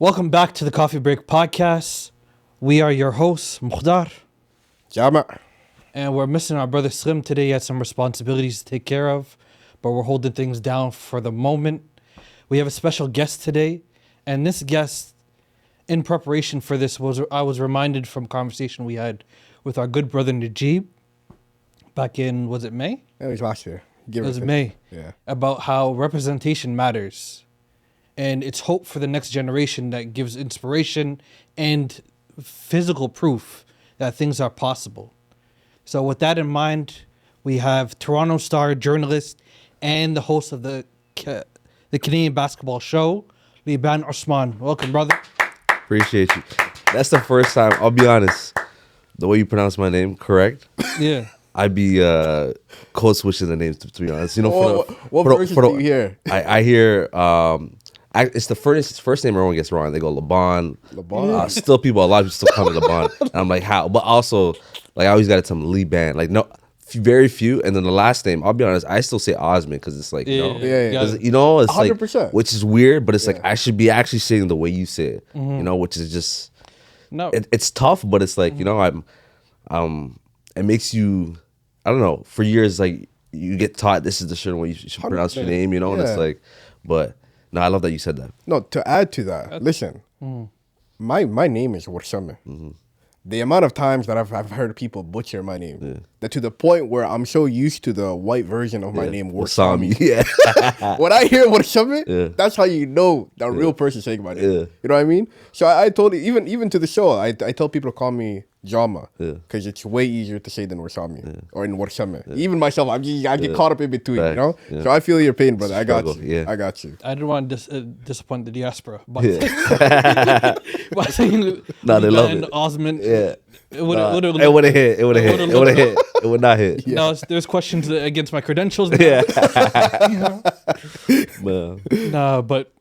Welcome back to the Coffee Break Podcast. We are your hosts, Mukhtar, Jama. and we're missing our brother Slim today. He had some responsibilities to take care of, but we're holding things down for the moment. We have a special guest today, and this guest, in preparation for this, I was reminded from a conversation we had with our good brother Najib back in, was it May? It was last year. It was May. Yeah. About how representation matters. And it's hope for the next generation that gives inspiration and physical proof that things are possible. So with that in mind, we have Toronto Star journalist and the host of the Canadian Basketball Show, Libaan Osman. Welcome, brother. Appreciate you. That's the first time, I'll be honest, the way you pronounce my name, correct? Yeah. I'd be code switching the names, to be honest. You know, what version do you hear? I hear, it's the first name everyone gets wrong. They go Libaan. Libaan? Still a lot of people still call me Libaan. And I'm like, how? But also, like, I always got to tell them Libaan. Like, no, very few. And then the last name, I'll be honest, I still say Osman because it's like, you know, Yeah. you know, it's 100%. like, which is weird, but it's like, I should be actually saying the way you say it, you know, which is just, No. it's tough, but it's like, you know, it makes you, I don't know, for years, like, you get taught this is the certain way you should pronounce your 100%. name, you know, and it's Yeah. like, but no, I love that you said that. No, to add to that, listen, my name is Warsame. The amount of times that I've heard people butcher my name, that to the point where I'm so used to the white version of my name, Warsame. Yeah. When I hear Warsame, that's how you know the real person saying my name. Yeah. You know what I mean? So I told you, even to the show, I tell people to call me Jama because it's way easier to say than Warsame or in Warsame. Even myself, I get caught up in between, you know? Yeah. So I feel your pain, brother. I got Struggle, you. yeah. I got you. I didn't want to disappoint the diaspora, but Yeah. by saying No, they love Libaan it. Osman, Yeah. it would have It would have hit. It would have hit. It would have hit. It would not hit. No, there's questions against my credentials. Now. Yeah. Man. No, but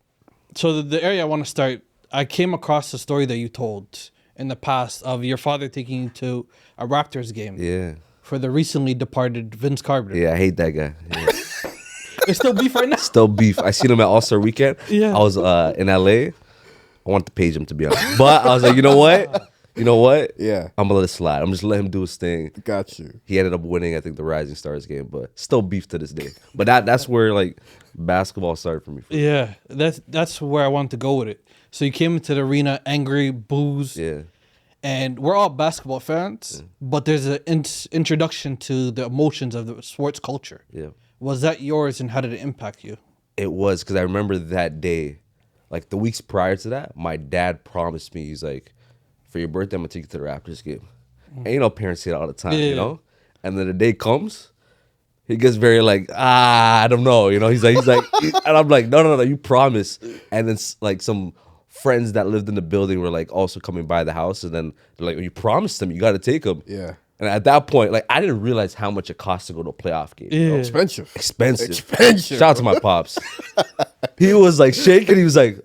so the area I want to start, I came across the story that you told in the past of your father taking you to a Raptors game Yeah. for the recently departed Vince Carter. Yeah, I hate that guy. Yeah. There's still beef right now. Still beef. I seen him at All-Star Weekend. Yeah. I was in LA. I wanted to page him, to be honest. But I was like, you know what? You know what? Yeah. I'm going to let it slide. I'm just letting him do his thing. Got you. He ended up winning, I think, the Rising Stars game, but still beef to this day. But that's where, like, basketball started for me. Yeah, that's where I wanted to go with it. So you came into the arena angry, booze, Yeah. and we're all basketball fans, but there's an introduction to the emotions of the sports culture. Yeah. Was that yours, and how did it impact you? It was, because I remember that day, like the weeks prior to that, my dad promised me, he's like, for your birthday, I'm going to take you to the Raptors game. And you know, parents say it all the time, Yeah. you know? And then the day comes, he gets very like, I don't know, you know? He's like, and I'm like, no, you promised. And then like some friends that lived in the building were like also coming by the house. And then they're like, well, you promised them, you got to take them. Yeah. And at that point, like, I didn't realize how much it cost to go to a playoff game. you know? Yeah. Expensive. Expensive. Expensive, Shout out to my pops. He was like shaking. He was like,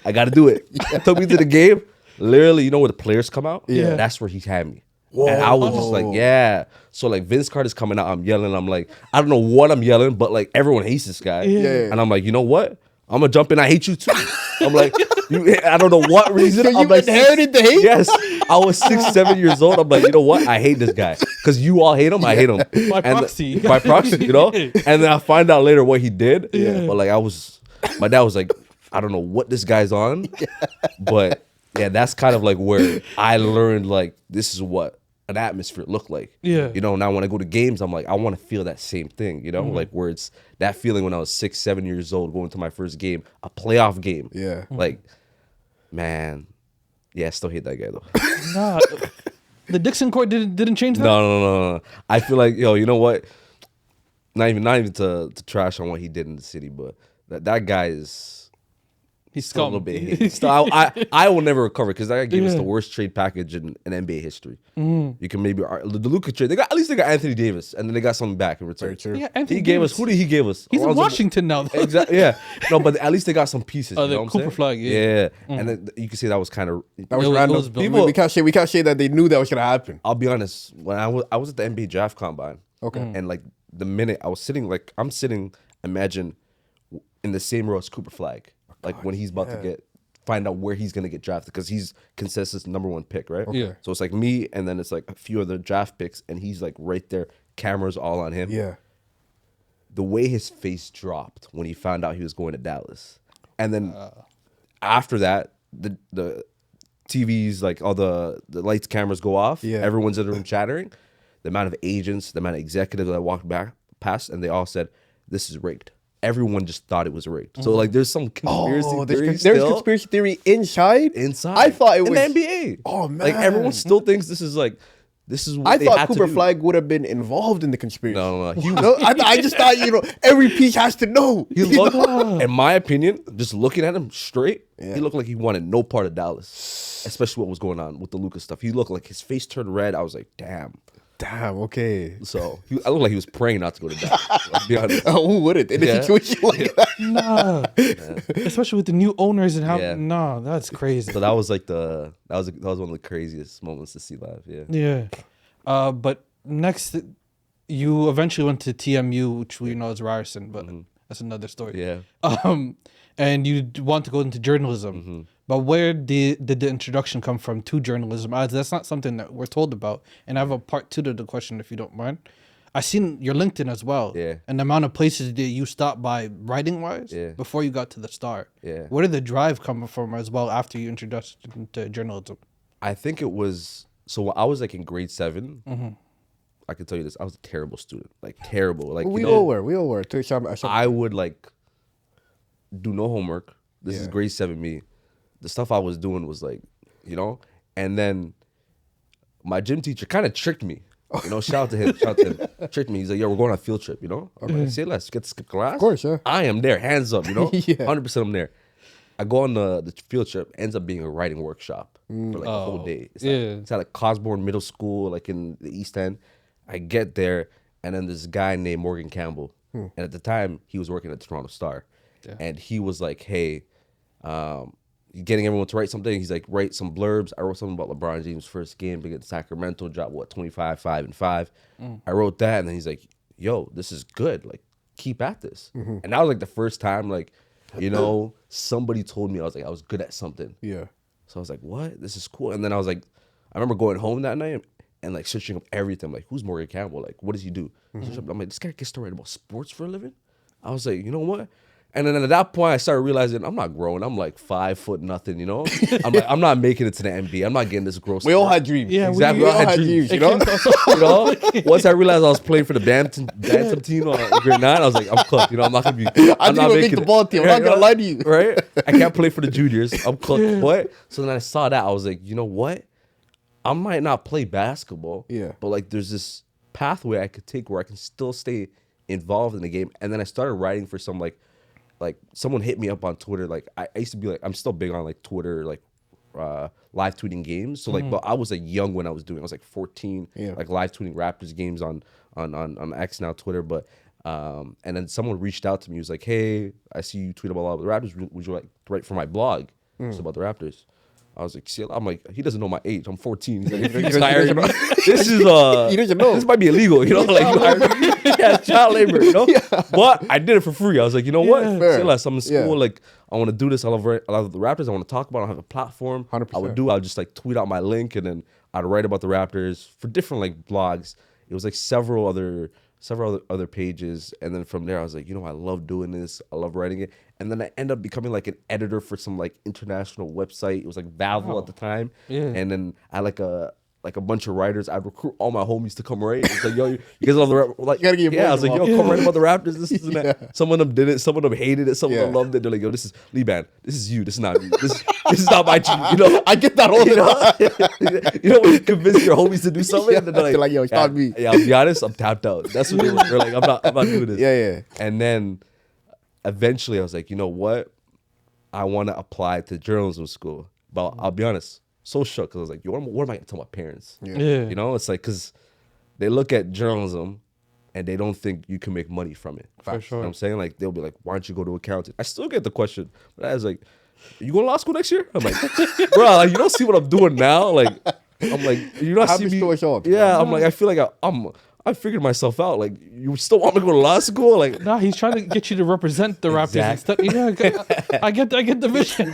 I got to do it. Took me to the game. Literally, you know where the players come out? Yeah. That's where he had me. And I was just like, yeah. So like Vince Carter's coming out, I'm yelling. I'm like, I don't know what I'm yelling, but like everyone hates this guy. Yeah. And I'm like, you know what? I'm gonna jump in. I hate you too. I'm like, I don't know what reason. So you I'm like, inherited the hate? Yes. I was 6, 7 years old. I'm like, you know what? I hate this guy. Because you all hate him, I hate him. By And proxy. by proxy, you know? And then I find out later what he did. Yeah. But like my dad was like, I don't know what this guy's on. But yeah, that's kind of like where I learned like this is what an atmosphere looked like. Yeah. You know, now when I go to games, I'm like, I want to feel that same thing, you know? Like where it's that feeling when I was 6, 7 years old going to my first game, a playoff game. Yeah. Like, man, yeah, I still hate that guy though. Nah, the Dixon court didn't change that. No. I feel like, you know what? Not even to trash on what he did in the city, but that guy is He's still a little scum. bit hated. Still, I will never recover because that guy gave us Yeah. the worst trade package in NBA history. You can maybe the Luka trade. At least they got Anthony Davis, and then they got something back in return. Very true. Yeah, Anthony He gave us. Davis. Who did he give us? He's in Alonzo- Washington now. Though. Exactly. Yeah. No, but at least they got some pieces. Oh, you the know what I'm Cooper saying? flag, yeah. Yeah. And then you can say that was kind of. That was It random. was built. People, we can't say that they knew that was gonna happen. I'll be honest. When I was at the NBA draft combine. Okay. And like the minute I was sitting, like I'm sitting, imagine in the same row as Cooper Flag, like when he's about to get find out where he's gonna get drafted because he's consensus #1 pick, right? Yeah. So it's like me, and then it's like a few other draft picks, and he's like right there, cameras all on him. Yeah. The way his face dropped when he found out he was going to Dallas, and then after that, the TVs, like all the lights, cameras go off. Yeah. Everyone's in the room chattering. The amount of agents, the amount of executives that walked back past, and they all said, "This is rigged." Everyone just thought it was rigged. So like, there's some conspiracy theory there's still conspiracy theory inside. I thought it was in the NBA. Oh, man. like everyone still thinks this is what I they thought had Cooper to do. Flag would have been involved in the conspiracy. No, he was. No, I just thought, every piece has to know. He looked, in my opinion, just looking at him straight, Yeah. he looked like he wanted no part of Dallas, especially what was going on with the Lucas stuff. He looked like his face turned red. I was like, damn. Damn, okay. So I looked like he was praying not to go to Dallas. I'll be honest. Who wouldn't in a Yeah. situation like that? Nah. Especially with the new owners and how. Yeah. Nah, that's crazy. So that was like that was one of the craziest moments to see live. Yeah. Yeah. But next, you eventually went to TMU, which we know is Ryerson, but that's another story. Yeah. And you want to go into journalism. But where did the introduction come from to journalism? As that's not something that we're told about. And I have a part 2 to the question, if you don't mind. I seen your LinkedIn as well. Yeah. And the amount of places that you stopped by writing wise before you got to the Star. Yeah. Where did the drive come from as well after you introduced into journalism? I think it was when I was like in grade 7. I can tell you this: I was a terrible student, like terrible. Like We all were. I would like do no homework. This is Yeah. grade 7 me. The stuff I was doing was like, and then my gym teacher kind of tricked me. Shout out to him. Tricked me. He's like, "Yo, we're going on a field trip." I'm like, "Say less. Get to skip class." Of course, yeah. I am there, hands up. Yeah. 100% I'm there. I go on the field trip. Ends up being a writing workshop for like a whole day. It's at like Cosborn Middle School, like in the East End. I get there, and then this guy named Morgan Campbell, and at the time he was working at the Toronto Star, and he was like, "Hey, getting everyone to write something." He's like, "Write some blurbs." I wrote something about LeBron James' first game against Sacramento, dropped 25, 5 and 5. I wrote that, and then he's like, "Yo, this is good. Like, keep at this." And that was like the first time, like, somebody told me I was good at something. Yeah. So I was like, "What? This is cool." And then I was like, I remember going home that night and like searching up everything. I'm like, who's Morgan Campbell? Like, what does he do? I'm like, this guy gets to write about sports for a living? I was like, you know what? And then at that point, I started realizing I'm not growing. I'm like 5 foot nothing, I'm like, I'm not making it to the NBA. I'm not getting this gross. We all had dreams. Yeah, Exactly. We all had dreams, Once I realized I was playing for the bantam team on grade 9, I was like, I'm cooked. I'm not gonna be. I'm not making the ball team. I'm not gonna lie to you. Right? I can't play for the juniors. I'm cooked. What? So then I saw that. I was like, you know what? I might not play basketball. Yeah. But like, there's this pathway I could take where I can still stay involved in the game. And then I started writing for some like someone hit me up on Twitter. Like I used to be like, I'm still big on like Twitter, like live tweeting games. So like, but I was like young when I was doing. I was like 14, like live tweeting Raptors games on X, now Twitter. But and then someone reached out to me. He was like, "Hey, I see you tweet about a lot of the Raptors. Would you like to write for my blog? It's about the Raptors." I was like, "See," I'm like, he doesn't know my age. I'm 14. He's like, if you're tired, this is He doesn't know. This might be illegal, like yeah, child labor, But I did it for free. I was like, you know what? fair. Say less. I'm in school. Yeah. Like, I want to do this. I love the Raptors. I want to talk about it. I have a platform. 100%. I'll just like tweet out my link, and then I'd write about the Raptors for different like blogs. It was like several other pages, and then from there I was like, I love doing this. I love writing it, and then I end up becoming like an editor for some like international website. It was like Valve at the time, and then I like a bunch of writers. I'd recruit all my homies to come write. It's like, yo, you guys love the like, You gotta get I was like, yo, come write about the Raptors. This and that. Some of them did it. Some of them hated it. Some of them Yeah. loved it. They're like, yo, this is Libaan. This is you. This is not me. This is not my team. I get that all the time. When you convince your homies to do something, Yeah, and they're they're like, yo, it's not me. Yeah, I'll be honest, I'm tapped out. That's what they were. They're like, I'm not doing this. Yeah. And then eventually I was like, you know what? I want to apply to journalism school. But I'll be honest, so shook, because I was like, yo, what am I going to tell my parents? Yeah. It's like, because they look at journalism and they don't think you can make money from it. For You know sure. what I'm saying? Like, they'll be like, why don't you go to accounting? I still get the question. But I was like, you going to law school next year? I'm like, bro, like, you don't see what I'm doing now? Like, I'm like, you don't Have see the me. story short. Yeah, I'm like, I feel like I'm I figured myself out. Like, you still want me to go to law school? Like, Nah, he's trying to get you to represent the Raptors and stuff. Yeah, I get the vision.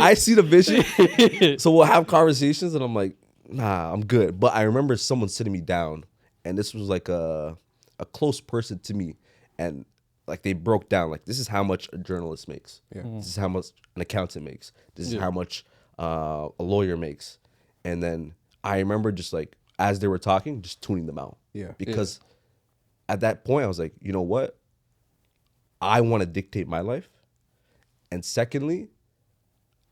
I see the vision. So we'll have conversations, and I'm like, nah, I'm good. But I remember someone sitting me down, and this was like a close person to me, and like they broke down, like, this is how much a journalist makes. Yeah. This is how much an accountant makes. This is Yeah. how much a lawyer makes. And then I remember just like, as they were talking, just tuning them out. Yeah. Because at that point, I was like, you know what? I want to dictate my life. And secondly,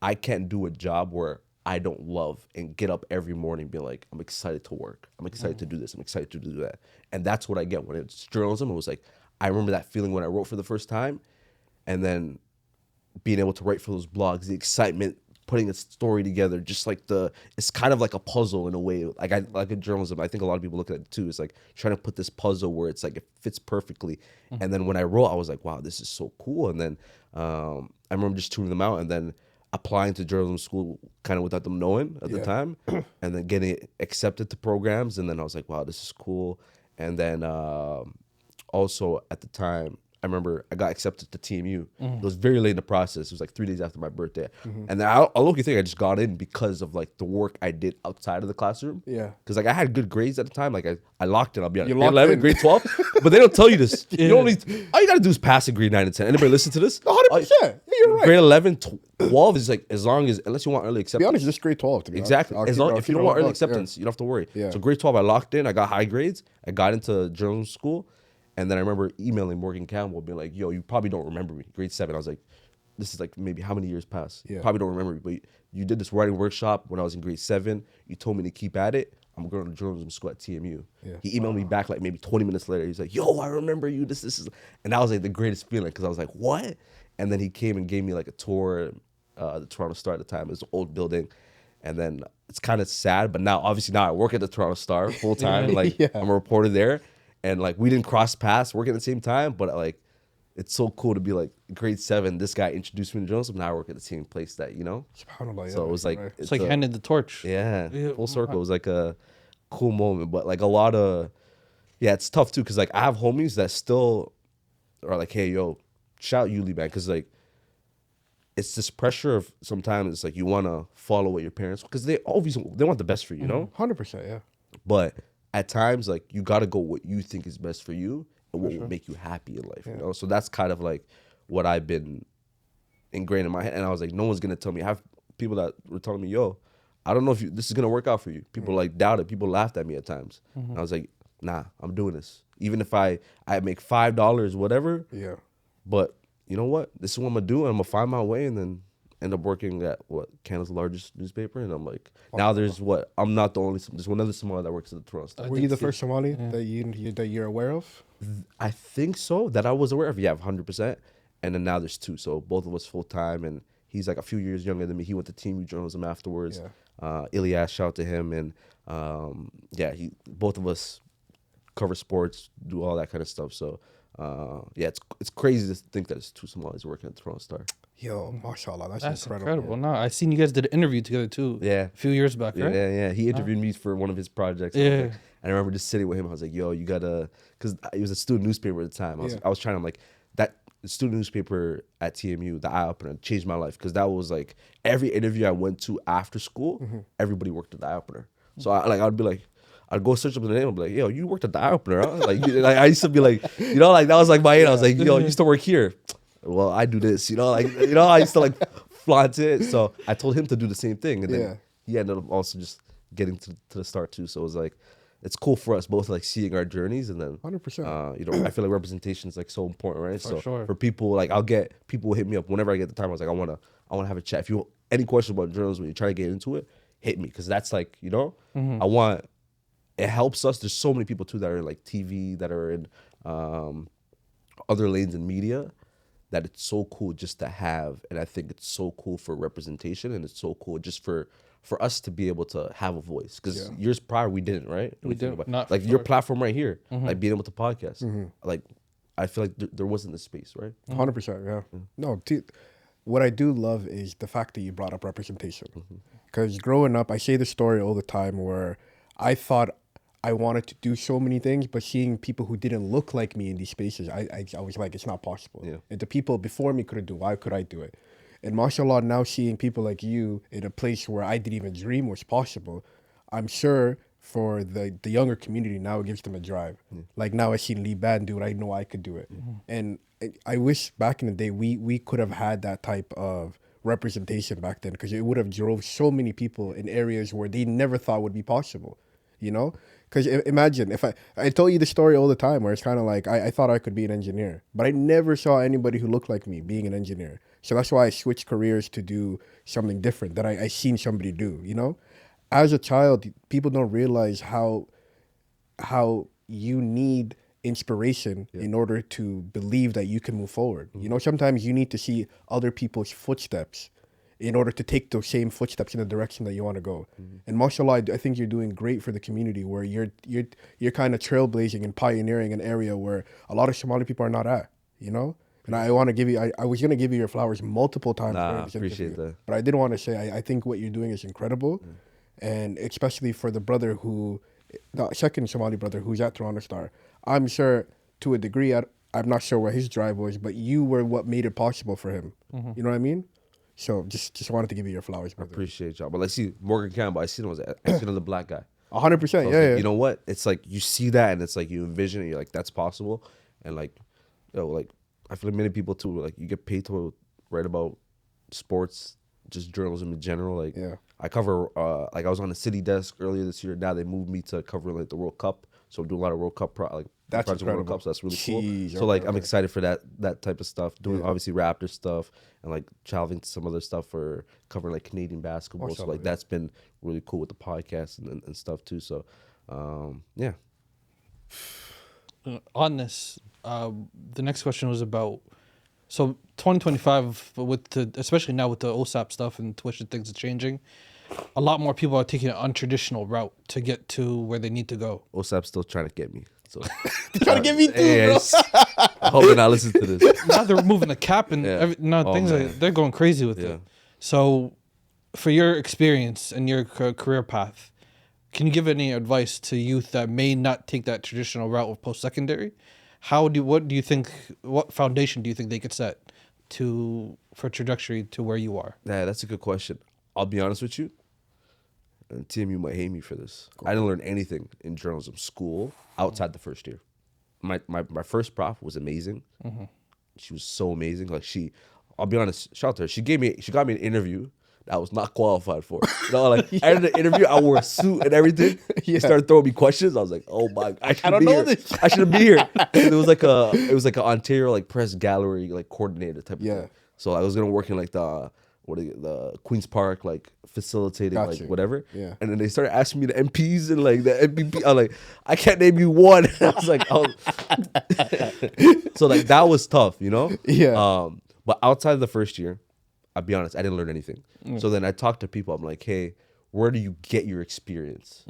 I can't do a job where I don't love and get up every morning and be like, I'm excited to work. I'm excited to do this. I'm excited to do that. And that's what I get when it's journalism. It was like, I remember that feeling when I wrote for the first time, and then being able to write for those blogs, the excitement, putting a story together, just like it's kind of like a puzzle in a way. Like in journalism, I think a lot of people look at it too. It's like trying to put this puzzle where it's like it fits perfectly. And then when I wrote, I was like, wow, this is so cool. And then I remember just tuning them out and then applying to journalism school kind of without them knowing at the time, and then getting accepted to programs. And then I was like, wow, this is cool. And then also at the time, I remember I got accepted to TMU. It was very late in the process. It was like 3 days after my birthday. And then I look-y think I just got in because of like the work I did outside of the classroom. Yeah. Because like I had good grades at the time. Like I locked in. I'll be honest. You Grade locked 11, in. grade 12. But they don't tell you this. You don't need, all you got to do is pass a grade 9 and 10. Anybody listen to this? 100%. Yeah, you're right. Grade 11, 12 is like, as long as, unless you want early To acceptance. be honest, just grade 12. To be Exactly. honest. As long, if you don't want early Yeah. acceptance, you don't have to worry. Yeah. So grade 12, I locked in. I got high grades. I got into journalism school. And then I remember emailing Morgan Campbell, being like, yo, you probably don't remember me. Grade 7. I was like, this is like maybe how many years passed? Yeah. Probably don't remember me. But you did this writing workshop when I was in grade 7. You told me to keep at it. I'm going to journalism school at TMU. Yeah. He emailed me back like maybe 20 minutes later. He's like, yo, I remember you. This is. And that was like the greatest feeling because I was like, what? And then he came and gave me like a tour, the Toronto Star at the time. It was an old building. And then it's kind of sad, but now obviously now I work at the Toronto Star full time. Like Yeah. I'm a reporter there. And like we didn't cross paths working at the same time, but like it's so cool to be like grade 7. This guy introduced me to journalism. Now I work at the same place that, you know. SubhanAllah, So yeah, it was like right. It's like handing the torch. yeah, Yeah. full circle. It was like a cool moment, but like a lot of it's tough too because like I have homies that still are like, hey, yo, shout you, Libaan, because like it's this pressure of sometimes it's like you want to follow what your parents because they want the best for you, you know. 100%, yeah. But at times, like you got to go what you think is best for you and what will make you happy in life, you know? So that's kind of like what I've been ingrained in my head. And I was like, no one's going to tell me. I have people that were telling me, yo, I don't know if this is going to work out for you. People like doubted. People laughed at me at times. And I was like, nah, I'm doing this. Even if I make $5, whatever. Yeah. But you know what? This is what I'm going to do. And I'm going to find my way and then end up working at Canada's largest newspaper. And I'm like, now there's I'm not the only, there's one other Somali that works at the Toronto Star. Were you the first Somali that you're aware of? I think so, that I was aware of. Yeah, 100%. And then now there's 2. So both of us full time. And he's like a few years younger than me. He went to TMU journalism afterwards. Ilyas, shout out to him. And both of us cover sports, do all that kind of stuff. So it's crazy to think that it's 2 Somalis working at the Toronto Star. Yo, mashallah, that's incredible. incredible. No, I seen you guys did an interview together too. Yeah. A few years back, right? Yeah. He interviewed me for one of his projects. Yeah. And I remember just sitting with him. I was like, yo, you gotta, because it was a student newspaper at the time. I was trying to like, that student newspaper at TMU, the Eye Opener, changed my life. Because that was like, every interview I went to after school, everybody worked at the Eye Opener. So I'd be like, I'd go search up the name. I'd be like, yo, you worked at the Eye Opener, huh? Like I used to be like, you know, like that was like my age. I was like, yo, you used to work here. Well, I do this, you know, like, you know, I used to like flaunt it. So I told him to do the same thing. And then he ended up also just getting to the start too. So it was like, it's cool for us both, like seeing our journeys. And then 100%. you know, I feel like representation is like so important, right? For sure. For people, like I'll get people will hit me up whenever I get the time. I was like, I want to have a chat. If you any questions about journalism when you try to get into it, hit me. Cause that's like, you know, it helps us. There's so many people too that are in like TV, that are in other lanes in media, that it's so cool just to have. And I think it's so cool for representation, and it's so cool just for us to be able to have a voice. Because years prior we didn't, right? We didn't. Not like for your sure. platform right here, like being able to podcast. Like I feel like there wasn't this space, right? 100%, yeah. No, what I do love is the fact that you brought up representation. Because growing up, I say this story all the time where I thought I wanted to do so many things, but seeing people who didn't look like me in these spaces, I was like, it's not possible. Yeah. And the people before me couldn't do, why could I do it? And mashallah, now seeing people like you in a place where I didn't even dream was possible, I'm sure for the younger community now it gives them a drive. Like now I seen Libaan do it, I know I could do it. And I wish back in the day we could have had that type of representation back then, because it would have drove so many people in areas where they never thought would be possible, you know? Because imagine if I told you the story all the time where it's kind of like I thought I could be an engineer, but I never saw anybody who looked like me being an engineer. So that's why I switched careers to do something different that I seen somebody do, you know? As a child, people don't realize how you need inspiration in order to believe that you can move forward. You know, sometimes you need to see other people's footsteps in order to take those same footsteps in the direction that you want to go. And mashallah, I think you're doing great for the community, where you're kind of trailblazing and pioneering an area where a lot of Somali people are not at, you know? And I want to give you, I was going to give you your flowers multiple times. Nah, this appreciate interview, that. but I did want to say, I think what you're doing is incredible. And especially for the brother who, the second Somali brother who's at Toronto Star, I'm sure to a degree, I'm not sure what his drive was, but you were what made it possible for him. You know what I mean? So just wanted to give you your flowers, brother. Appreciate y'all. But like, see, Morgan Campbell, I seen him as another black guy. 100%, So I was yeah, like, yeah. you know what? It's like you see that, and it's like you envision it. You're like, that's possible. And like, like I feel like many people too. Like you get paid to write about sports, just journalism in general. Like Yeah. I cover. Like I was on the city desk earlier this year. Now they moved me to cover like the World Cup. So I'm doing a lot of World Cup That's projects World incredible. Cup. So that's really Jeez, cool. So like okay, I'm okay. excited for that type of stuff. Doing obviously Raptor stuff and like traveling to some other stuff for covering like Canadian basketball. So Mashallah, like yeah. that's been really cool with the podcast and stuff too. So yeah. On this, the next question was about, so 2025 with especially now with the OSAP stuff and Twitch and things are changing, a lot more people are taking an untraditional route to get to where they need to go. OSAP's still trying to get me. So Trying to get me through, bro. I hope they're not listening to this. Now they're removing the cap and Yeah. things man. they're going crazy with Yeah. it. So, for your experience and your career path, can you give any advice to youth that may not take that traditional route of post secondary? What do you think? What foundation do you think they could set for trajectory to where you are? Yeah, that's a good question. I'll be honest with you. And Tim, you might hate me for this. I didn't learn anything in journalism school outside the first year. My first prof was amazing. She was so amazing. Like I'll be honest, shout out to her. She got me an interview that I was not qualified for. You know, like after the interview, I wore a suit and everything. She started throwing me questions. I was like, oh my, I don't know this. I shouldn't be here. And it was like an Ontario like press gallery like coordinator type of thing. So I was gonna work in like the Queen's Park, like facilitating, Got like you. whatever. Yeah. And then they started asking me the MPs and like the MPP. I'm like, I can't name you one. I was like, oh. So like that was tough, you know? Yeah. But outside of the first year, I'll be honest, I didn't learn anything. So then I talked to people. I'm like, hey, where do you get your experience?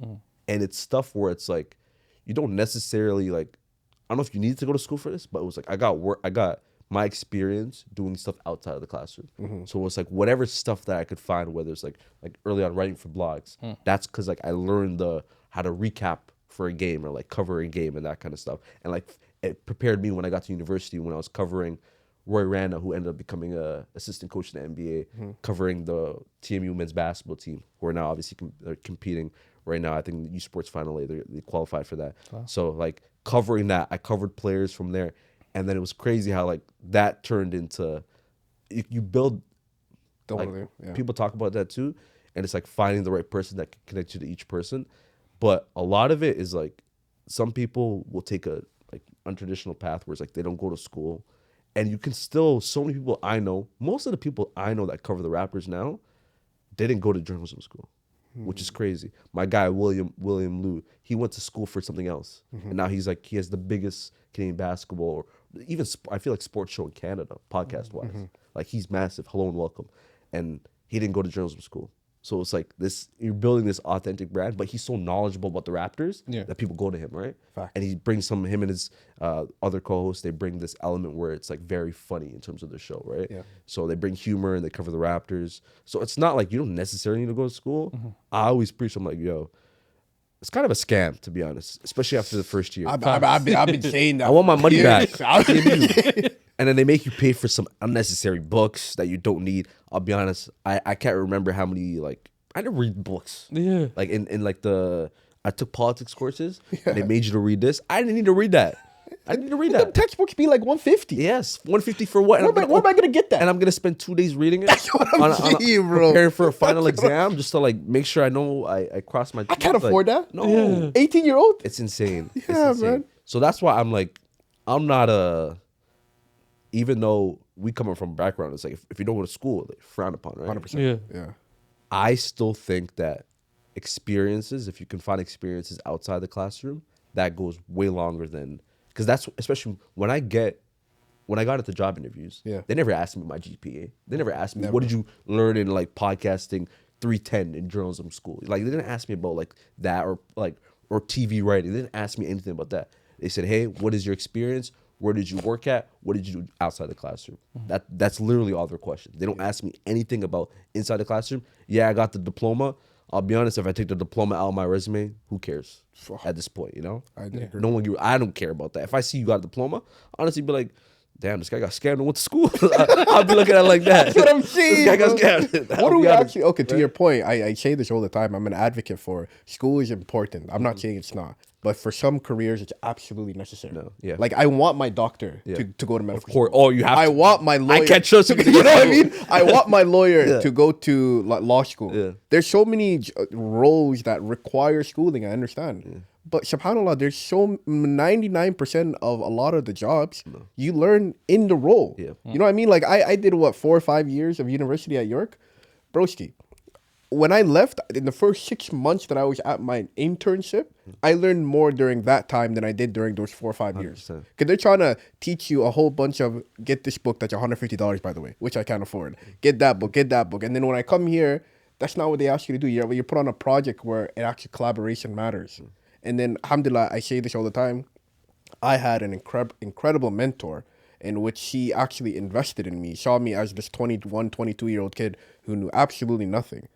And it's stuff where it's like, you don't necessarily like, I don't know if you need to go to school for this, but it was like, I got my experience doing stuff outside of the classroom. So it was like whatever stuff that I could find, whether it's like early on writing for blogs, that's because like I learned how to recap for a game or like cover a game and that kind of stuff. And like it prepared me when I got to university when I was covering Roy Rana, who ended up becoming a assistant coach in the NBA, covering the TMU men's basketball team, who are now obviously competing right now. I think the U Sports Final A, they qualified for that. Wow. So like covering that, I covered players from there. And then it was crazy how like that turned into, you build, like, people talk about that too. And it's like finding the right person that can connect you to each person. But a lot of it is like, some people will take a like untraditional path where it's like they don't go to school. And you can still, so many people I know, most of the people I know that cover the Raptors now, they didn't go to journalism school, which is crazy. My guy, William Liu, he went to school for something else. And now he has the biggest Canadian basketball, or even I feel like sports show in Canada, podcast-wise. Like he's massive, hello and welcome. And he didn't go to journalism school. So it's like this, you're building this authentic brand, but he's so knowledgeable about the Raptors that people go to him, right? Fact. And he brings him and his other co-hosts, they bring this element where it's like very funny in terms of the show, right? Yeah. So they bring humor and they cover the Raptors. So it's not like you don't necessarily need to go to school. I always preach, I'm like, yo, It's kind of a scam, to be honest, especially after the first year. I've been saying that. I want my money back. back. And then they make you pay for some unnecessary books that you don't need. I'll be honest, I can't remember how many, like, I didn't read books. Yeah. Like in like I took politics courses. And they made you to read this. I didn't need to read that. I need to read The that. textbooks be like 150. Yes, 150 for what? Where am I gonna get that? And I'm gonna spend 2 days reading it. That's what I'm saying, bro. Preparing for a final exam, just to like make sure I know I cross my. I can't afford that. No, Yeah. 18-year-old. it's insane. It's Yeah, insane. man. So that's why I'm like, I'm not a. Even though we come from a background, it's like if you don't go to school, like frowned upon, right? 100%. Yeah. Yeah. I still think that experiences, if you can find experiences outside the classroom, that goes way longer than, because that's especially when I got into job interviews. Yeah. They never asked me my GPA. They never asked me what did you learn in like podcasting 310 in journalism school. Like they didn't ask me about like that or TV writing. They didn't ask me anything about that. They said, hey, what is your experience? Where did you work at? What did you do outside the classroom? That's literally all their questions. They don't ask me anything about inside the classroom. Yeah, I got the diploma. I'll be honest, if I take the diploma out of my resume, who cares at this point, you know? I agree. I don't care about that. If I see you got a diploma, honestly be like, damn, this guy got scammed and went to school. I'll be looking at it like that. That's what I'm saying. This guy got bro. scammed. What do we actually? Okay, to your point, I say this all the time. I'm an advocate for school is important. I'm not saying it's not, but for some careers, it's absolutely necessary. No, yeah. Like I want my doctor to go to medical Of course. school. Oh, you have I to. want my lawyer. I can't trust you. You know what I mean? I want my lawyer to go to law school. Yeah. There's so many roles that require schooling. I understand. But subhanAllah, there's so 99% of a lot of the jobs you learn in the role. Yeah. You know what I mean? Like I did 4 or 5 years of university at York. Broski, when I left, in the first 6 months that I was at my internship, I learned more during that time than I did during those 4 or 5 years. 100%. Because they're trying to teach you a whole bunch of, get this book that's $150, by the way, which I can't afford. Get that book. And then when I come here, that's not what they ask you to do. You're put on a project where it actually collaboration matters. And then, alhamdulillah, I say this all the time, I had an incredible mentor in which she actually invested in me, saw me as this 21, 22-year-old kid who knew absolutely nothing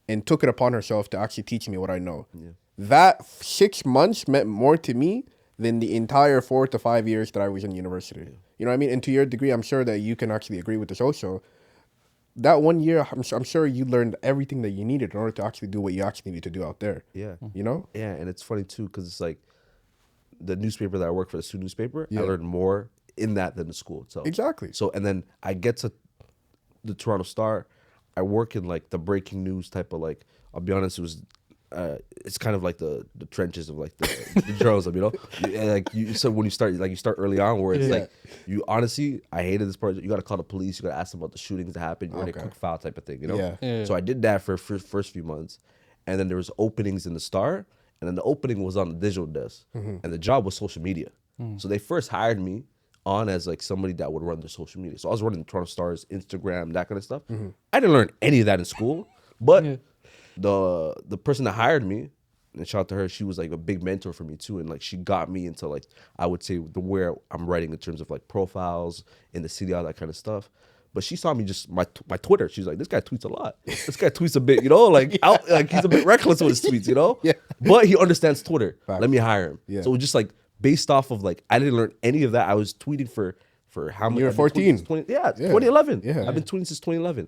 and took it upon herself to actually teach me what I know. Yeah. That 6 months meant more to me than the entire 4 to 5 years that I was in university. Yeah. You know what I mean? And to your degree, I'm sure that you can actually agree with this also. That 1 year, I'm sure you learned everything that you needed in order to actually do what you actually need to do out there. Yeah. You know? Yeah, and it's funny too because it's like the newspaper that I work for, the student newspaper, I learned more in that than the school itself. Exactly. So, and then I get to the Toronto Star, I work in like the breaking news type of like, I'll be honest, it was, it's kind of like the trenches of like the journalism, you know? So when you start early on where it's like, you honestly, I hated this part. You got to call the police. You got to ask them about the shootings that happened. You're in a quick file type of thing, you know? Yeah. So I did that for first few months. And then there was openings in the Star. And then the opening was on the digital desk. And the job was social media. So they first hired me on as like somebody that would run their social media. So I was running the Toronto Star's Instagram, that kind of stuff. I didn't learn any of that in school. But the person that hired me, and shout out to her, she was like a big mentor for me too. And like she got me into like, I would say where I'm writing in terms of like profiles in the city, all that kind of stuff. But she saw me just my Twitter. She's like, this guy tweets a lot. This guy tweets a bit, you know, like like he's a bit reckless with his tweets, you know. Yeah. But he understands Twitter. Fact. Let me hire him. Yeah. So it was just like based off of like I didn't learn any of that. I was tweeting for how many? You were 14. 2011. Yeah. I've been tweeting since 2011.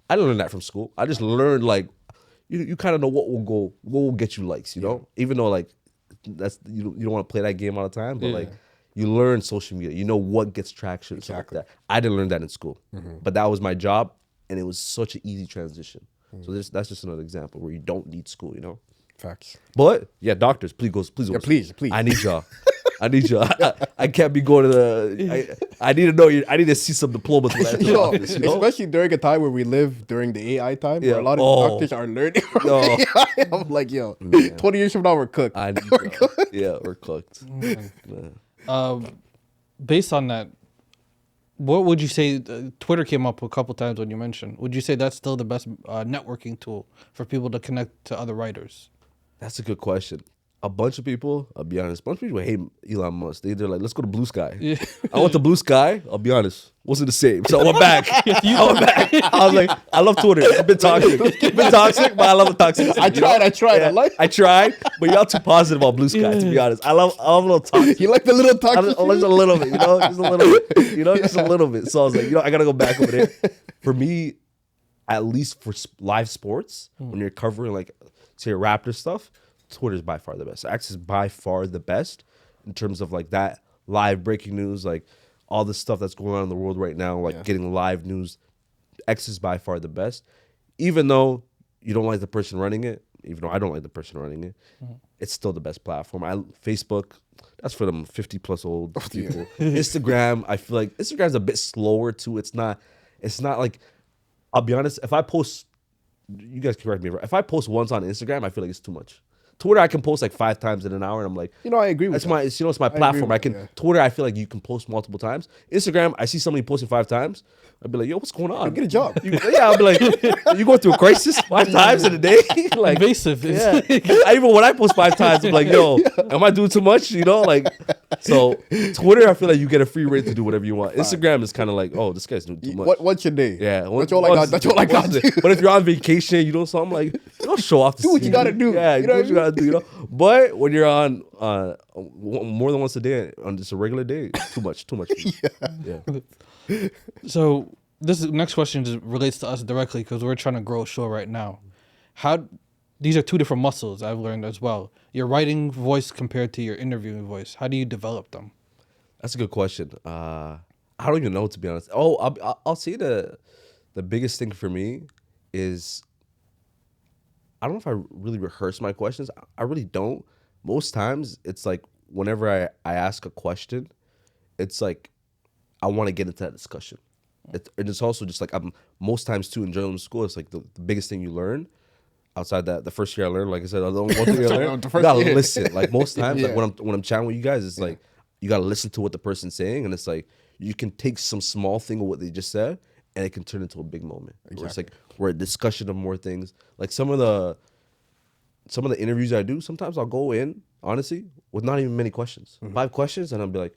I didn't learn that from school. I just learned like you kind of know what will get you likes, you know. Even though like that's you don't want to play that game all the time, but like. You learn social media. You know what gets traction. Exactly. Like that. I didn't learn that in school, but that was my job, and it was such an easy transition. So that's just another example where you don't need school, you know. Facts. But yeah, doctors, please go. Yeah, please. I need y'all. I need y'all. I can't be going to the. I need to know you. I need to see some diplomas when I enter the office. You know? Especially during a time where we live during the AI time, where a lot of doctors are learning from AI. I'm like, 20 years from now, we're cooked. I need we're cooked. Yeah, we're cooked. Based on that, what would you say? Twitter came up a couple times when you mentioned. Would you say that's still the best networking tool for people to connect to other writers? That's a good question. A bunch of people, I'll be honest, a bunch of people hate Elon Musk. They're like, let's go to Blue Sky. Yeah. I went to Blue Sky, I'll be honest, wasn't the same. So I went back. I went back. I was like, I love Twitter. It's a bit toxic. It's been toxic, but I love the toxicity. I tried. Yeah, I tried, but y'all too positive on Blue Sky, to be honest. I love a little toxic. You like the little I toxic? just a little bit, just a little bit, just a little bit. So I was like, I gotta go back over there. For me, at least for live sports, when you're covering like, say, Raptor stuff, Twitter is by far the best. X is by far the best in terms of like that live breaking news, like all the stuff that's going on in the world right now, like getting live news. X is by far the best. Even though you don't like the person running it, even though I don't like the person running it, it's still the best platform. Facebook, that's for them 50 plus old people. Instagram, I feel like Instagram's a bit slower too. It's not like, I'll be honest, if I post, you guys can correct me, if I post once on Instagram, I feel like it's too much. Twitter, I can post like 5 times in an hour, and I'm like, I agree with that's that. my, it's my platform. agree with that. Twitter, I feel like you can post multiple times. Instagram, I see somebody posting 5 times, I'd be like, yo, what's going on? Get a job. I'll be like, you going through a crisis 5 times in a day? Like, Invasive. yeah. Even when I post 5 times, I'm like, yo, am I doing too much? Like, so Twitter, I feel like you get a free reign to do whatever you want. Instagram is kind of like, oh, this guy's doing too much. What's your day? Yeah, That's all I got. That's all I got. But if you're on vacation, something like, show off. Do what you gotta do. Yeah, You do know what what you I gotta do. But when you're on more than once a day on just a regular day, too much. Yeah. So this next question just relates to us directly because we're trying to grow a show right now. These are 2 different muscles I've learned as well. Your writing voice compared to your interviewing voice. How do you develop them? That's a good question. I don't even know, to be honest. Oh, I'll say the biggest thing for me is, I don't know if I really rehearse my questions. I really don't. Most times, it's like whenever I ask a question, it's like I want to get into that discussion. And it's also just like, most times too in journalism school, it's like the biggest thing you learn. Outside that, the first year I learned, like I said, the one thing I learned, you gotta listen. Like most times, like when I'm chatting with you guys, it's like you gotta listen to what the person's saying, and it's like you can take some small thing of what they just said, and it can turn into a big moment. Exactly. Where it's like we're a discussion of more things. Like some of the interviews I do, sometimes I'll go in honestly with not even many questions, 5 questions, and I'll be like,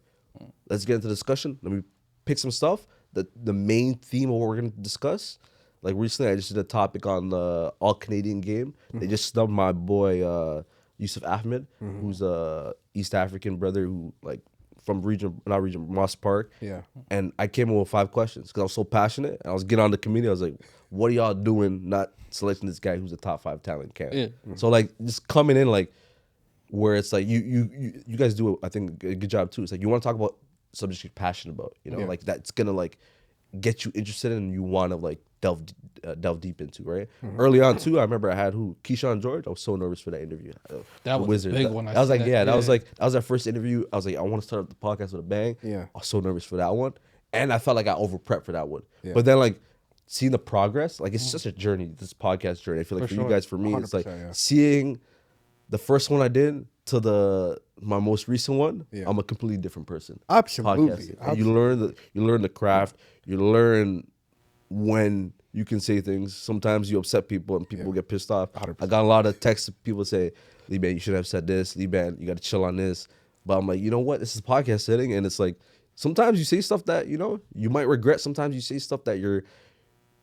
let's get into the discussion. Let me pick some stuff. The main theme of what we're gonna discuss. Like recently, I just did a topic on the all-Canadian game. They just snubbed my boy Yusuf Ahmed, who's a East African brother who like from Moss Park. Yeah. And I came in with 5 questions because I was so passionate. And I was getting on the committee. I was like, "What are y'all doing? Not selecting this guy who's a top 5 talent in Canada?" Yeah. So like just coming in like where it's like you guys do I think a good job too. It's like you want to talk about subjects you're passionate about. Like that's gonna like get you interested in and you want to like delve deep into, right? Early on too, I remember I had Keyshawn George. I was so nervous for that interview. That was Wizards. a big one. I was like, that was our first interview. I was like, I want to start up the podcast with a bang. Yeah. I was so nervous for that one. And I felt like I over prepped for that one. Yeah. But then like seeing the progress, like it's just a journey, this podcast journey. I feel like for you guys, for me, it's like seeing the first one I did to my most recent one, I'm a completely different person. Absolutely. You learn the craft. You learn when you can say things. Sometimes you upset people and people get pissed off. 100%. I got a lot of texts. People say, "Libaan, you should have said this. Libaan, you got to chill on this." But I'm like, you know what? This is a podcast setting, and it's like sometimes you say stuff that you might regret. Sometimes you say stuff that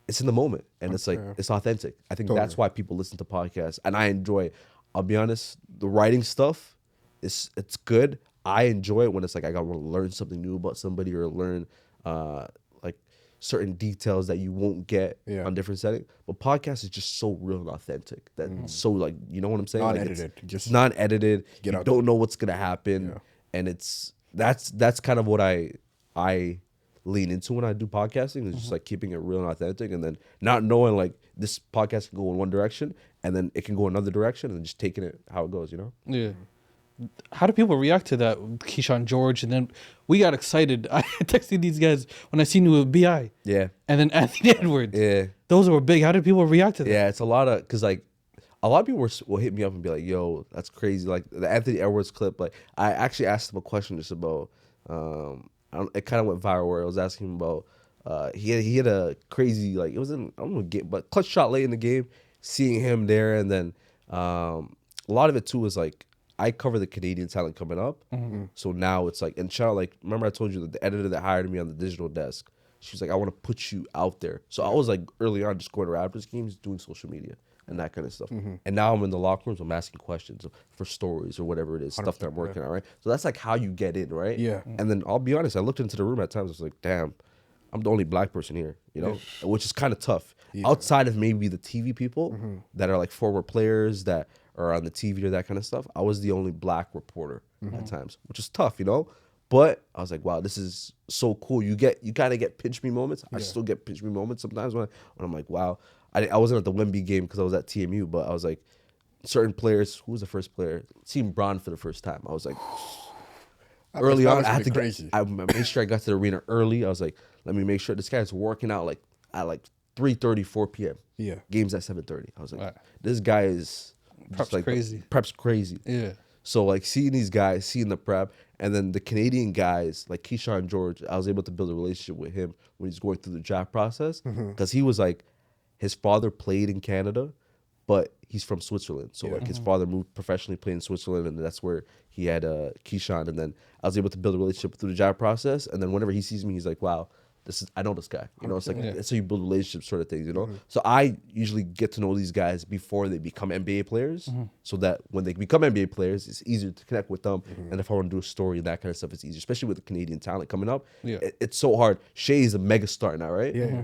it's in the moment, and it's like it's authentic. I think that's why people listen to podcasts, and I enjoy it. I'll be honest, the writing stuff, it's good. I enjoy it when it's like I got to learn something new about somebody or learn like certain details that you won't get on different settings. But podcast is just so real and authentic. So like, you know what I'm saying? Non-edited. Like it's non-edited. You don't know what's gonna happen, and that's kind of what I lean into when I do podcasting. It's just like keeping it real and authentic, and then not knowing like this podcast can go in one direction and then it can go another direction, and just taking it how it goes. Yeah. How do people react to that, Keyshawn George? And then we got excited. I texted these guys when I seen you with BI. Yeah. And then Anthony Edwards. Yeah. Those were big. How did people react to that? Yeah, it's a lot of, because like a lot of people will hit me up and be like, yo, that's crazy. Like the Anthony Edwards clip, like I actually asked him a question just about, it kind of went viral where I was asking him about, he had a crazy, like it was in, I don't know, game, but clutch shot late in the game, seeing him there. And then a lot of it too was like, I cover the Canadian talent coming up. So now it's like, and shout out, like, remember I told you that the editor that hired me on the digital desk, she was like, I want to put you out there. So I was like, early on, just going to Raptors games, doing social media and that kind of stuff. And now I'm in the locker rooms, I'm asking questions for stories or whatever it is, stuff that I'm working on, right? So that's like how you get in, right? Yeah. And then I'll be honest, I looked into the room at times, I was like, damn, I'm the only black person here, you know, which is kind of tough. Outside of maybe the TV people that are like former players that are on the TV or that kind of stuff, I was the only black reporter at times, which is tough, you know. But I was like, wow, this is so cool. You kind of get pinch me moments. I still get pinch me moments sometimes when I'm like, wow. I wasn't at the Wemby game because I was at TMU, but I was like, certain players. Who was the first player? Seeing Braun for the first time. I was like, early on, I had to crazy. I made sure I got to the arena early. I was like, let me make sure this guy's working out like at like 3:30, 4 p.m. Yeah. Games at 7:30. I was like, Right. this guy is Prep's like crazy. Prep's crazy. Yeah. So like seeing these guys, seeing the prep, and then the Canadian guys like Keyshawn George, I was able to build a relationship with him when he's going through the draft process because he was like, his father played in Canada, but he's from Switzerland. So like his father moved professionally, played in Switzerland, and that's where he had Keyshawn. And then I was able to build a relationship through the draft process. And then whenever he sees me, he's like, wow, I know this guy. You know, it's like that's how you build relationships, sort of things. You know, so I usually get to know these guys before they become NBA players, so that when they become NBA players, it's easier to connect with them. And if I want to do a story and that kind of stuff, it's easier, especially with the Canadian talent coming up. Yeah. It's so hard. Shea is a mega star now, right? Yeah.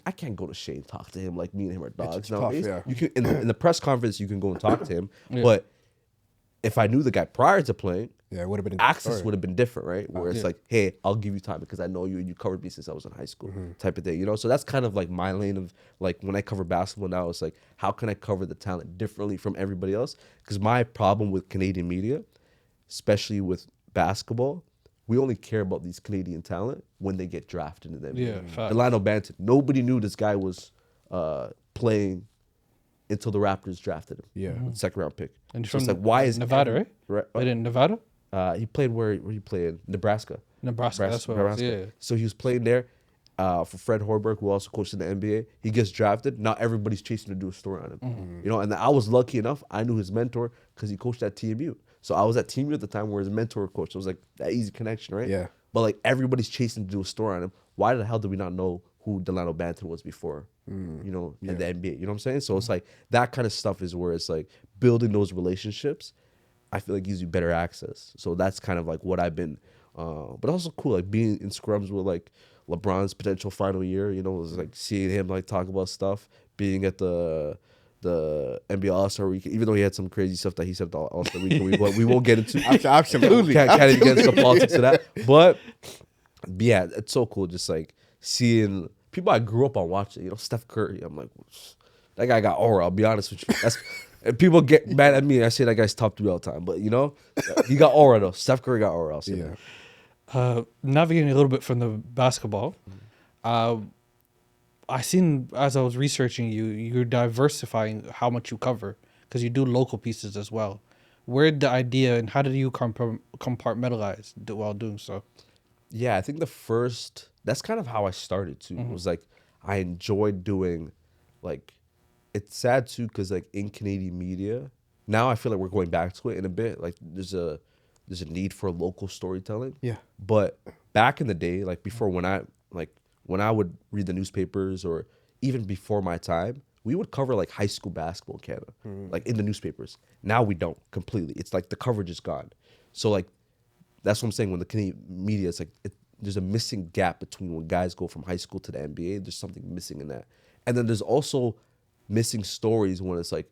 I can't go to Shea and talk to him like me and him are dogs It's tough, nowadays. yeah. You can in the press conference, you can go and talk to him, but if I knew the guy prior to playing, Yeah, it would have been a access different would have been different, right? Where it's like, hey, I'll give you time because I know you and you covered me since I was in high school, type of thing, you know? So that's kind of like my lane of like when I cover basketball now, it's like, how can I cover the talent differently from everybody else? Because my problem with Canadian media, especially with basketball, we only care about these Canadian talent when they get drafted in the NBA. Yeah, facts. Delano Banton, nobody knew this guy was playing until the Raptors drafted him. Yeah. with the second round pick. And So from it's like, why is Nevada, every- right? Right. Played in Nevada? He played where he played? Nebraska. Nebraska, that's what it was, yeah. So he was playing there for Fred Hoiberg, who also coached in the NBA. He gets drafted. Now everybody's chasing to do a story on him. You know, and I was lucky enough. I knew his mentor because he coached at TMU. So I was at TMU at the time where his mentor coached. So it was like that easy connection, right? Yeah. But like everybody's chasing to do a story on him. Why the hell did we not know who Delano Banton was before, you know, in the NBA? You know what I'm saying? So it's like that kind of stuff is where it's like building those relationships, I feel like gives you better access. So that's kind of like what I've been, but also cool, like being in scrums with like LeBron's potential final year, you know, it was like seeing him like talk about stuff, being at the NBA All-Star Weekend, even though he had some crazy stuff that he said at the All-Star Weekend, we won't get into. Absolutely. Can't even get into the politics of that. But yeah, it's so cool just like seeing people I grew up on watching, you know, Steph Curry. I'm like, that guy got aura, I'll be honest with you. And people get mad at me. I say that guy's top 3 all time. But, you know, he got aura, though. Steph Curry got aura, I'll say that. Navigating a little bit from the basketball, I seen as I was researching you're diversifying how much you cover because you do local pieces as well. Where did the idea and how did you compartmentalize while doing so? Yeah, I think that's kind of how I started too. It was like I enjoyed doing, like, it's sad too because like in Canadian media now I feel like we're going back to it in a bit. Like there's a need for local storytelling. Yeah. But back in the day, like before when I would read the newspapers or even before my time, we would cover like high school basketball in Canada, like in the newspapers. Now we don't completely. It's like the coverage is gone. So like that's what I'm saying. When the Canadian media, it's like there's a missing gap between when guys go from high school to the NBA. There's something missing in that. And then there's also missing stories when it's like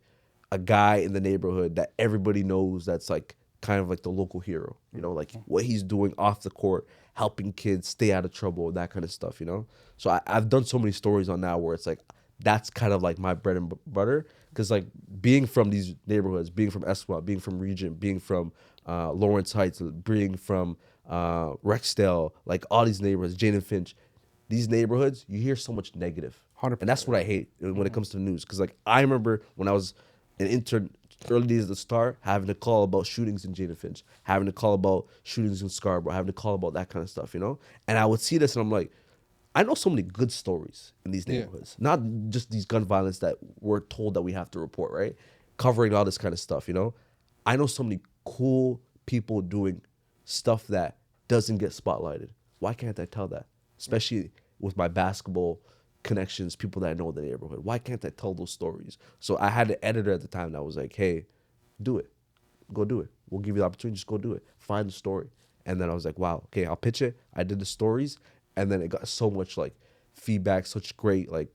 a guy in the neighborhood that everybody knows that's like kind of like the local hero, you know, like what he's doing off the court, helping kids stay out of trouble, that kind of stuff, you know? So I've done so many stories on that where it's like, that's kind of like my bread and butter. Because like being from these neighborhoods, being from Esquimalt, being from Regent, being from Lawrence Heights, being from Rexdale, like all these neighborhoods, Jane and Finch, these neighborhoods, you hear so much negative. 100%. And that's what I hate when it comes to the news. Because like I remember when I was an intern, early days of the Star, having to call about shootings in Jane and Finch, having to call about shootings in Scarborough, having to call about that kind of stuff, you know? And I would see this and I'm like, I know so many good stories in these neighborhoods. Not just these gun violence that we're told that we have to report, right? Covering all this kind of stuff, you know? I know so many cool people doing stuff that doesn't get spotlighted. Why can't I tell that? Especially with my basketball connections, people that I know in the neighborhood. Why can't I tell those stories? So I had an editor at the time that was like, hey, do it. Go do it. We'll give you the opportunity. Just go do it. Find the story. And then I was like, wow, okay, I'll pitch it. I did the stories. And then it got so much like feedback, such great, like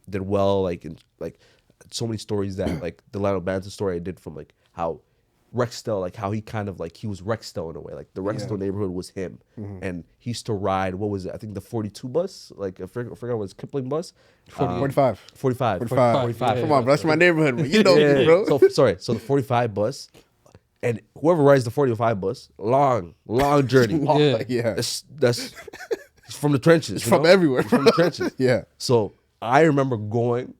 did well, like, in, like so many stories that like the Lionel Banton story I did from like how Rexdale, like how he kind of like, he was Rexdale in a way. Like the Rexdale neighborhood was him. And he used to ride, what was it? I think the 42 bus, like I forgot what it was, Kipling bus. 45. 45. 45. Yeah, Come on, bro. That's my neighborhood. Bro. You know me, bro. So so the 45 bus, and whoever rides the 45 bus, long journey. Yeah. That's from the trenches. It's from everywhere. From the trenches. Yeah. So I remember going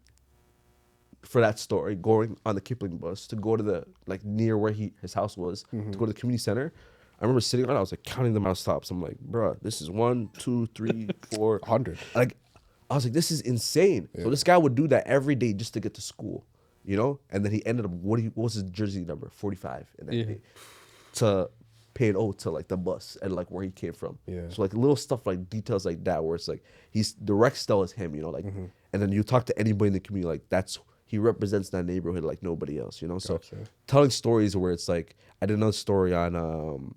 for that story, going on the Kipling bus to go to the, like near where his house was, to go to the community center. I remember sitting on it, I was like counting the amount of stops. I'm like, bruh, this is 1, 2, 3, 4. 100. Like, I was like, this is insane. So this guy would do that every day just to get to school, you know? And then he ended up, what was his jersey number? 45 in that day. To pay an ode to like the bus and like where he came from. Yeah. So like little stuff, like details like that, where it's like, the Rexdale is him, you know? Like, and then you talk to anybody in the community, like he represents that neighborhood like nobody else, you know? So telling stories where it's like, I did another story on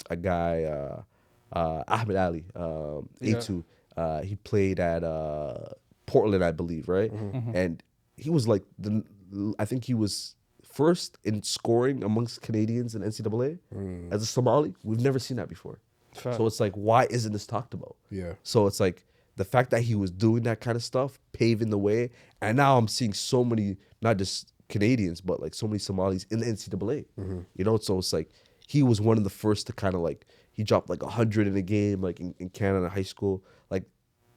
a guy, Ahmed Ali, A2. He played at Portland, I believe, right? And he was like, I think he was first in scoring amongst Canadians in NCAA as a Somali. We've never seen that before. So it's like, why isn't this talked about? Yeah. So it's like, the fact that he was doing that kind of stuff, paving the way, and now I'm seeing so many, not just Canadians, but like so many Somalis in the NCAA. You know, so it's like he was one of the first to kind of like, he dropped like 100 in a game, like in Canada high school. Like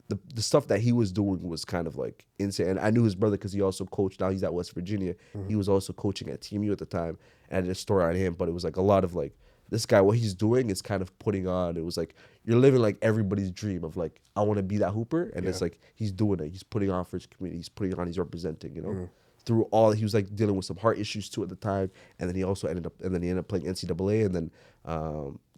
the stuff that he was doing was kind of like insane. And I knew his brother because he also coached. Now he's at West Virginia. He was also coaching at TMU at the time. And I did a story on him, but it was like a lot of like, this guy, what he's doing is kind of putting on, it was like, you're living like everybody's dream of like, I want to be that hooper. And it's like, he's doing it. He's putting on for his community. He's putting on, he's representing, you know, through all, he was like dealing with some heart issues too at the time. And then he also ended up playing NCAA and then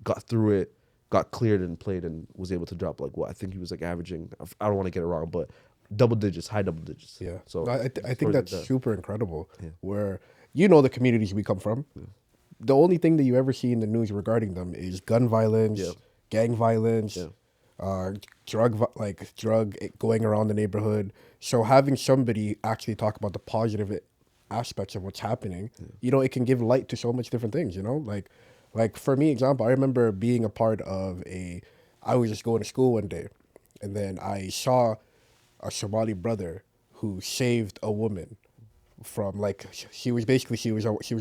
got through it, got cleared and played and was able to drop like what I think he was like averaging, I don't want to get it wrong, but double digits, high double digits. Yeah. So No, I think that's like that. super incredible where, you know, the communities we come from. The only thing that you ever see in the news regarding them is gun violence, gang violence, drug going around the neighborhood. So having somebody actually talk about the positive aspects of what's happening, you know, it can give light to so much different things, you know? Like for me, example, I remember being a part of I was just going to school one day and then I saw a Somali brother who saved a woman from like, she was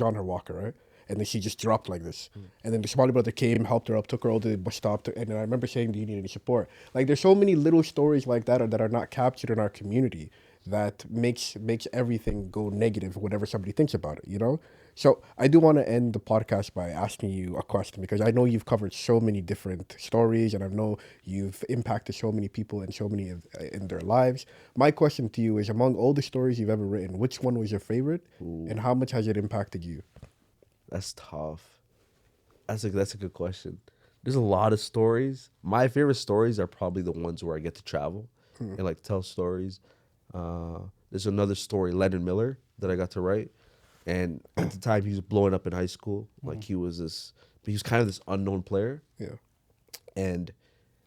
on her walker, right? And then she just dropped like this. And then the Somali brother came, helped her up, took her over to the bus stop. And then I remember saying, do you need any support? Like there's so many little stories like that that are not captured in our community that makes everything go negative whenever somebody thinks about it, you know? So I do want to end the podcast by asking you a question because I know you've covered so many different stories and I know you've impacted so many people and so many in their lives. My question to you is, among all the stories you've ever written, which one was your favorite and how much has it impacted you? That's tough. That's a good question. There's a lot of stories. My favorite stories are probably the ones where I get to travel and like tell stories. There's another story, Leonard Miller, that I got to write. And at the time he was blowing up in high school. Like he was kind of this unknown player. Yeah. And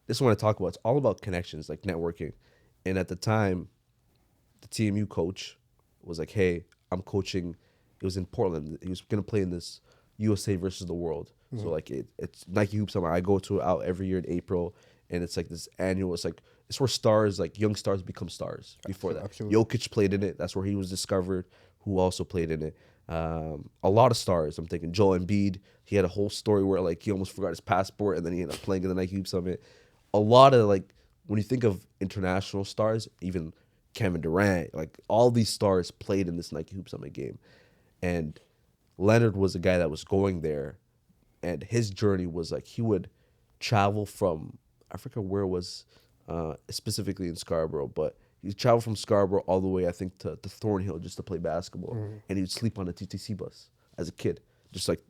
this is what I talk about. It's all about connections, like networking. And at the time, the TMU coach was like, hey, I'm coaching. It was in Portland. He was going to play in this USA versus the world. So like it's Nike Hoop Summer. I go to it out every year in April. And it's like this annual, it's where stars, like young stars become stars before that. Absolutely. Jokic played in it. That's where he was discovered, who also played in it. A lot of stars. I'm thinking Joel Embiid. He had a whole story where like he almost forgot his passport and then he ended up playing in the Nike Hoop Summit. A lot of like, when you think of international stars, even Kevin Durant, like all these stars played in this Nike Hoop Summit game. And Leonard was a guy that was going there, and his journey was like he would travel from, I forget where it was, specifically in Scarborough, but he would travel from Scarborough all the way, I think, to Thornhill just to play basketball. And he would sleep on a TTC bus as a kid. just like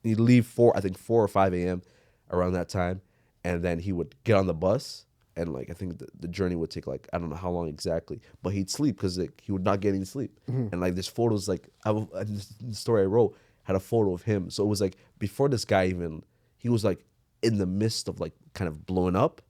he'd leave 4 or 5 a.m. around that time, and then he would get on the bus. And like I think the journey would take like I don't know how long exactly, but he'd sleep because like, he would not get any sleep. And like there's photos like the story I wrote had a photo of him. So it was like before this guy even he was like in the midst of like kind of blowing up,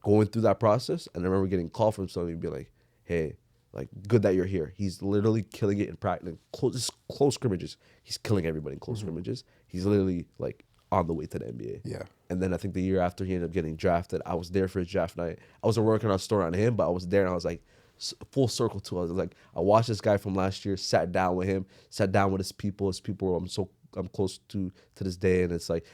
going through that process. And I remember getting a call from somebody and be like, "Hey, like good that you're here. He's literally killing it in practice, close scrimmages. He's killing everybody in close scrimmages. He's literally like." On the way to the NBA. Yeah. And then I think the year after he ended up getting drafted, I was there for his draft night. I wasn't working on a story on him, but I was there and I was like full circle too. I was like, I watched this guy from last year, sat down with him, sat down with his people I'm close to this day. And it's like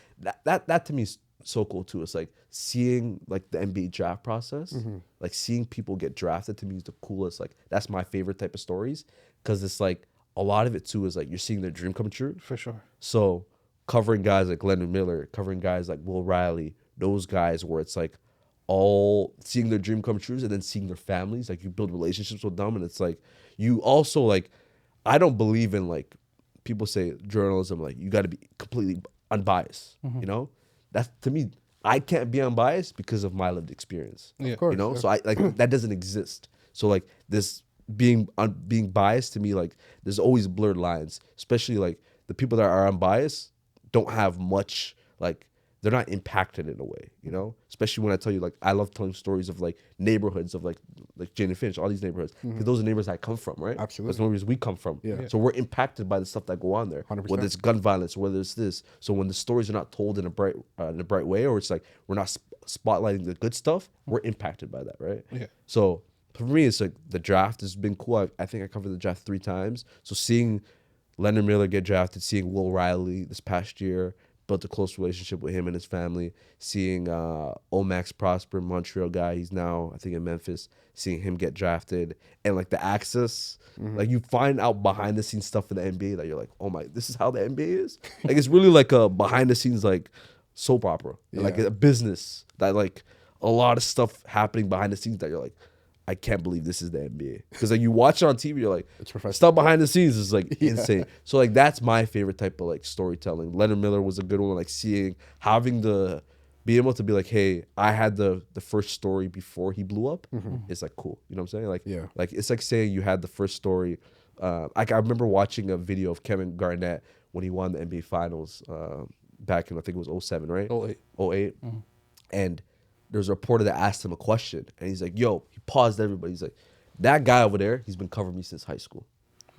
that to me is so cool too. It's like seeing like the NBA draft process, like seeing people get drafted to me is the coolest. Like that's my favorite type of stories. Cause it's like a lot of it too is like you're seeing their dream come true. For sure. So covering guys like Leonard Miller, covering guys like Will Riley, those guys where it's like all seeing their dream come true and then seeing their families, like you build relationships with them. And it's like, you also like, I don't believe in like, people say journalism, like you got to be completely unbiased, you know? That's to me, I can't be unbiased because of my lived experience, Of course, you know? So I like, that doesn't exist. So like this being biased to me, like there's always blurred lines, especially like the people that are unbiased don't have much, like they're not impacted in a way, you know, especially when I tell you, like, I love telling stories of like neighborhoods of like Jane and Finch, all these neighborhoods, because those are neighborhoods I come from, right? Absolutely. That's the neighborhoods we come from. Yeah. So we're impacted by the stuff that go on there, 100%. whether it's gun violence, whether it's this. So when the stories are not told in a bright way, or it's like we're not spotlighting the good stuff, we're impacted by that, right? Yeah. So for me, it's like the draft has been cool. I think I covered the draft 3 times. So seeing Leonard Miller get drafted, seeing Will Riley this past year, built a close relationship with him and his family, seeing Omax Prosper, Montreal guy, he's now, I think, in Memphis, seeing him get drafted, and like the access, like you find out behind the scenes stuff in the NBA that you're like, oh my, this is how the NBA is? Like it's really like a behind the scenes like soap opera, like a business that like a lot of stuff happening behind the scenes that you're like, I can't believe this is the NBA. Because like you watch it on TV, you're like, It's professional. stuff behind the scenes is like insane. So like that's my favorite type of like storytelling. Leonard Miller was a good one, like having be able to be like, hey, I had the first story before he blew up. It's like cool. You know what I'm saying? Like, like it's like saying you had the first story. I remember watching a video of Kevin Garnett when he won the NBA Finals back in, I think it was 07, right? 08. And there's a reporter that asked him a question, and he's like, yo, he paused everybody. He's like, that guy over there, he's been covering me since high school.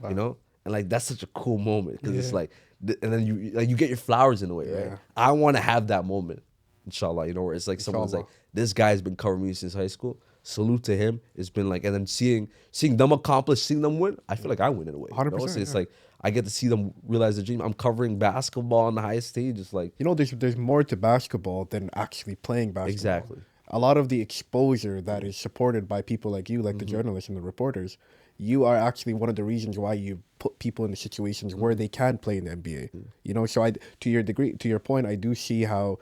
You know? And like, that's such a cool moment because it's like, and then you get your flowers in a way, right? I want to have that moment, inshallah, you know, where it's like someone's like, this guy's been covering me since high school. Salute to him. It's been like, and then seeing them accomplish, seeing them win, I feel like I win in a way. 100%. You know? So it's like, I get to see them realize their dream. I'm covering basketball on the highest stage. It's like, You know, there's more to basketball than actually playing basketball. Exactly. A lot of the exposure that is supported by people like you, like the journalists and the reporters, you are actually one of the reasons why you put people in the situations where they can play in the NBA. You know, so to your point, I do see how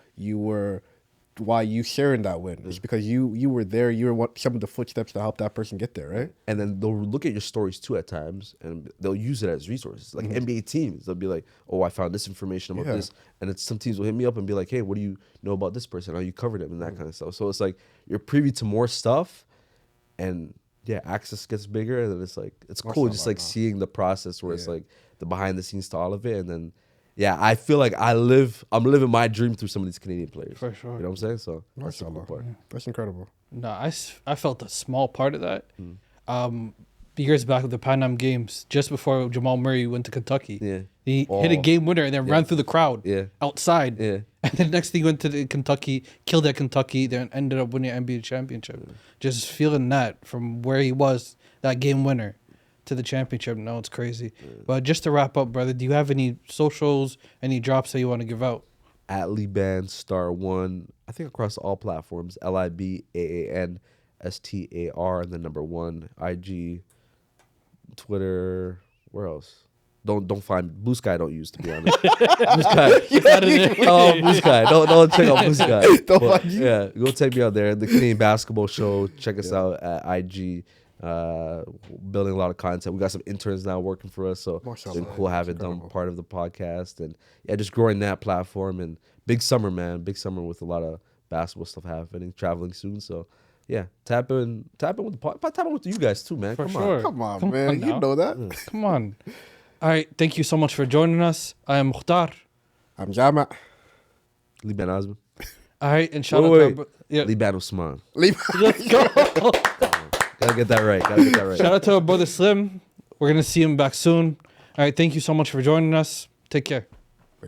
why you sharing that win. It's because you were there. You were some of the footsteps that helped that person get there, right? And then they'll look at your stories too at times, and they'll use it as resources. Like NBA teams, they'll be like, "Oh, I found this information about this," and some teams will hit me up and be like, "Hey, what do you know about this person? How you covered him and that kind of stuff." So it's like you're privy to more stuff, and access gets bigger, and then it's cool just like seeing the process where it's like the behind the scenes to all of it, and then. Yeah, I feel like I'm living my dream through some of these Canadian players. For sure. You know what I'm saying? So that's the cool Mashallah. part. That's incredible. No, I felt a small part of that. Years back with the Pan Am Games, just before Jamal Murray went to Kentucky. Yeah. He hit a game winner and then ran through the crowd outside. Yeah. And then next thing he went to Kentucky, killed at Kentucky, then ended up winning an NBA championship. Just feeling that from where he was, that game winner, to the championship. No, it's crazy. But just to wrap up, brother, do you have any socials, any drops that you want to give out? At Libaan *1, I think across all platforms, LIBAANSTAR, and then number 1, IG, Twitter, where else? Don't find Blue Sky. Don't use, to be honest. Blue Sky. Blue Sky. Don't check out Blue Sky. Go check me out there. The Canadian Basketball Show. Check us out at IG. building a lot of content. We got some interns now working for us, so it's been cool having them part of the podcast, and yeah, just growing that platform. And big summer, man, big summer with a lot of basketball stuff happening, traveling soon. So yeah, tap in with you guys too, man. For Come sure. on. Come on, Come man. on You now. know that. Come on. All right. Thank you so much for joining us. I am Mukhtar. I'm Jama. Libaan Osman. All right. And shout out Wait. to our, yeah. Libaan Osman. Let's go. Gotta get that right. Shout out to our brother Slim. We're going to see him back soon. All right. Thank you so much for joining us. Take care.